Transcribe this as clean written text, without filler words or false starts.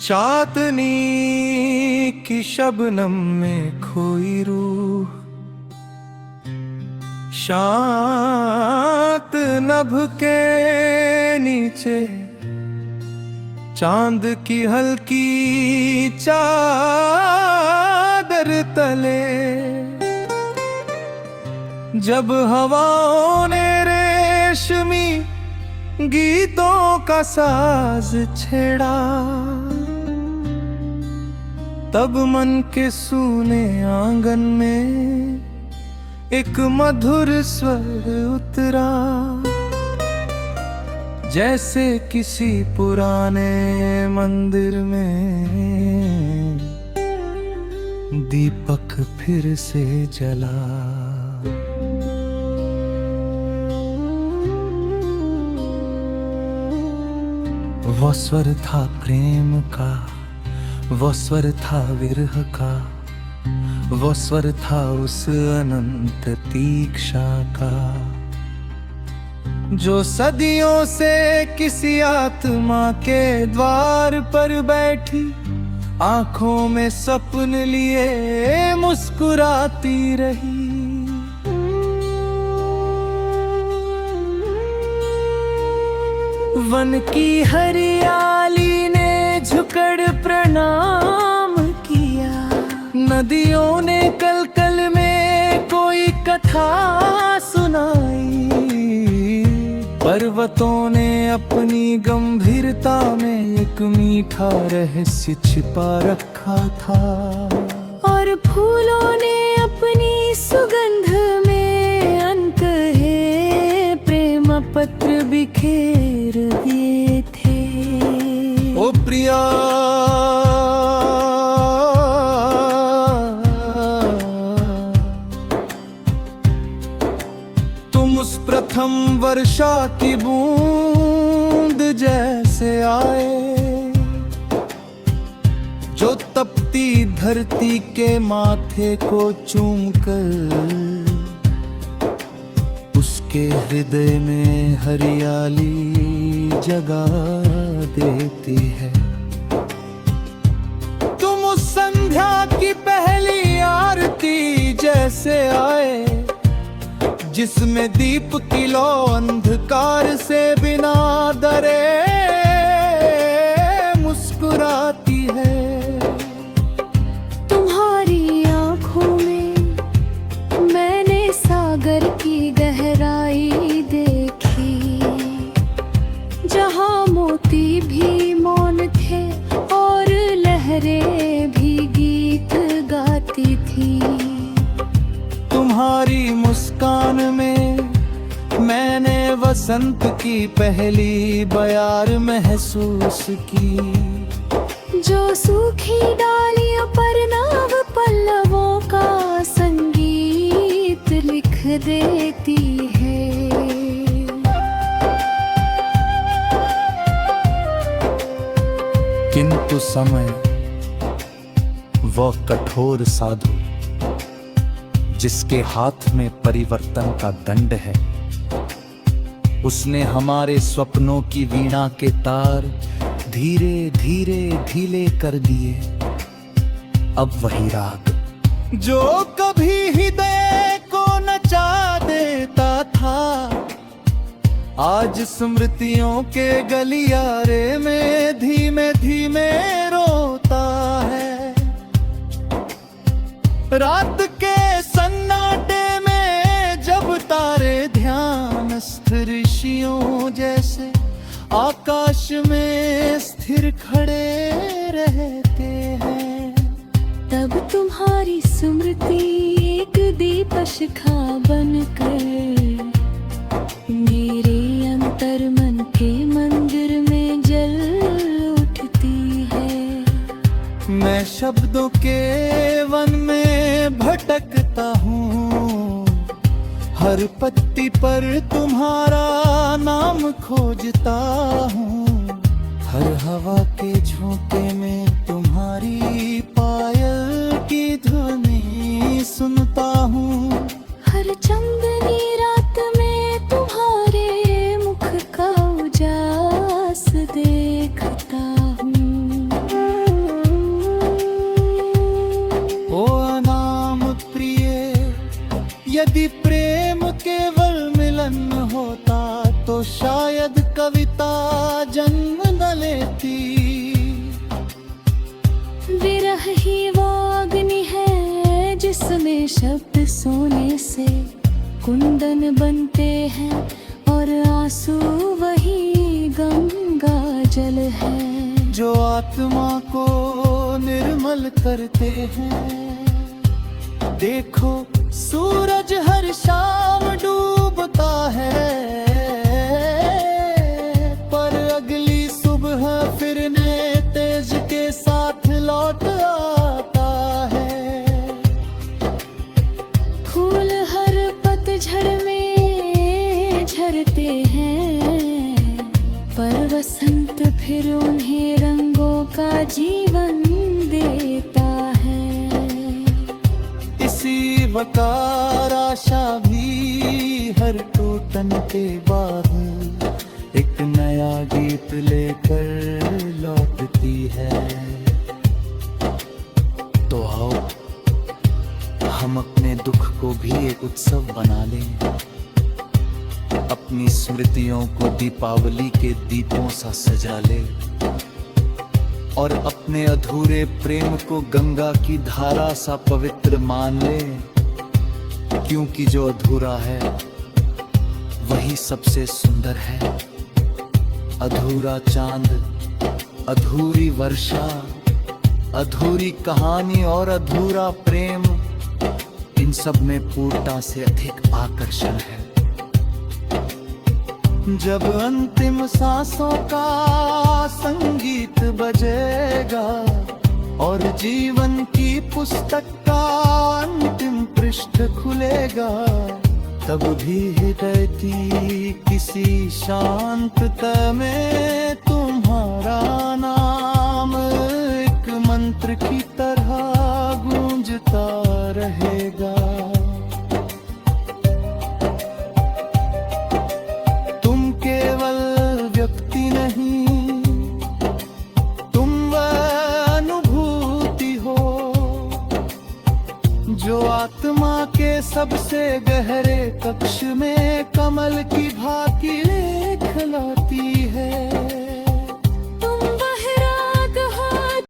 चांदनी की शबनम में खोई रूह, शांत नभ के नीचे चांद की हल्की चादर तले, जब हवाओं ने रेशमी गीतों का साज छेड़ा, तब मन के सूने आंगन में एक मधुर स्वर उतरा, जैसे किसी पुराने मंदिर में दीपक फिर से जला। वो स्वर था प्रेम का, वो स्वर था विरह का, वो स्वर था उस अनंत तीक्षा का, जो सदियों से किसी आत्मा के द्वार पर बैठी आंखों में सपन लिए मुस्कुराती रही। वन की हरियाली ने झुकड़ प्रणाम किया, नदियों ने कल कल में कोई कथा सुनाई, पर्वतों ने अपनी गंभीरता में एक मीठा रहस्य छिपा रखा था, और फूलों ने अपनी सुगंध में अनकहे प्रेम पत्र बिखेर दिए थे। ओ प्रिया, तुम उस प्रथम वर्षा की बूंद जैसे आए, जो तपती धरती के माथे को चूमकर उसके हृदय में हरियाली जगा देती है। तुम उस संध्या की पहली आरती जैसे आए, जिसमें दीप की लौ अंधकार से बिना डरे मुस्कुराती है। तुम्हारी आंखों में मैंने सागर की गहराई देखी, जहां मोती भी मौन थे और लहरें भी गीत गाती थी। तुम्हारी मुस्कान में मैंने वसंत की पहली बयार महसूस की, जो सूखी डालियों पर नाव पल्लवों का संगीत लिख देती है। किंतु समय, वो कठोर साधु जिसके हाथ में परिवर्तन का दंड है, उसने हमारे सपनों की वीणा के तार धीरे धीरे ढीले कर दिए। अब वही राग जो कभी हृदय को नचा देता था, आज स्मृतियों के गलियारे में धीमे धीमे रोता है। रात के सन्नाटे में जब तारे ध्यानस्थ ऋषियों जैसे आकाश में स्थिर खड़े रहते हैं, तब तुम्हारी स्मृति एक दीपशिखा बनकर मेरे अंतर मन के मंदिर में जल उठती है। मैं शब्दों के वन में भटकता हूँ, हर पत्ती पर तुम्हारा नाम खोजता हूँ, हर हवा के झोंके में तुम्हारी पायल की ध्वनि सुनता हूँ, हर चंदनी रात में तुम्हारे मुख का उजास देखता हूँ। ही वो अग्नि है जिसमें शब्द सोने से कुंदन बनते हैं, और आंसू वही गंगा जल है जो आत्मा को निर्मल करते हैं। देखो सूरज हर शाम डूबता है, पर अगली सुबह फिर नए तेज के साथ लौट आता है। फूल हर पतझड़ में झरते हैं, पर बसंत फिर उन्हें रंगों का जीवन देता है। इसी वकार आशा भी हर टूटन के बाद एक नया गीत लेकर लौटती है। तो आओ हम अपने दुख को भी एक उत्सव बना लें, अपनी स्मृतियों को दीपावली के दीपों सा सजा ले, और अपने अधूरे प्रेम को गंगा की धारा सा पवित्र मान ले। क्योंकि जो अधूरा है वही सबसे सुंदर है। अधूरा चांद, अधूरी वर्षा, अधूरी कहानी और अधूरा प्रेम, इन सब में पूर्णता से अधिक आकर्षण है। जब अंतिम सांसों का संगीत बजेगा और जीवन की पुस्तक का अंतिम पृष्ठ खुलेगा, तब भी हृदय की किसी शांत तह में तुम्हारा नाम एक मंत्र की तरह गूंजता रहेगा। तुम केवल व्यक्ति नहीं, तुम वह अनुभूति हो जो आत्मा के सबसे गहरे कक्ष में कमल की भांति खिलाती है।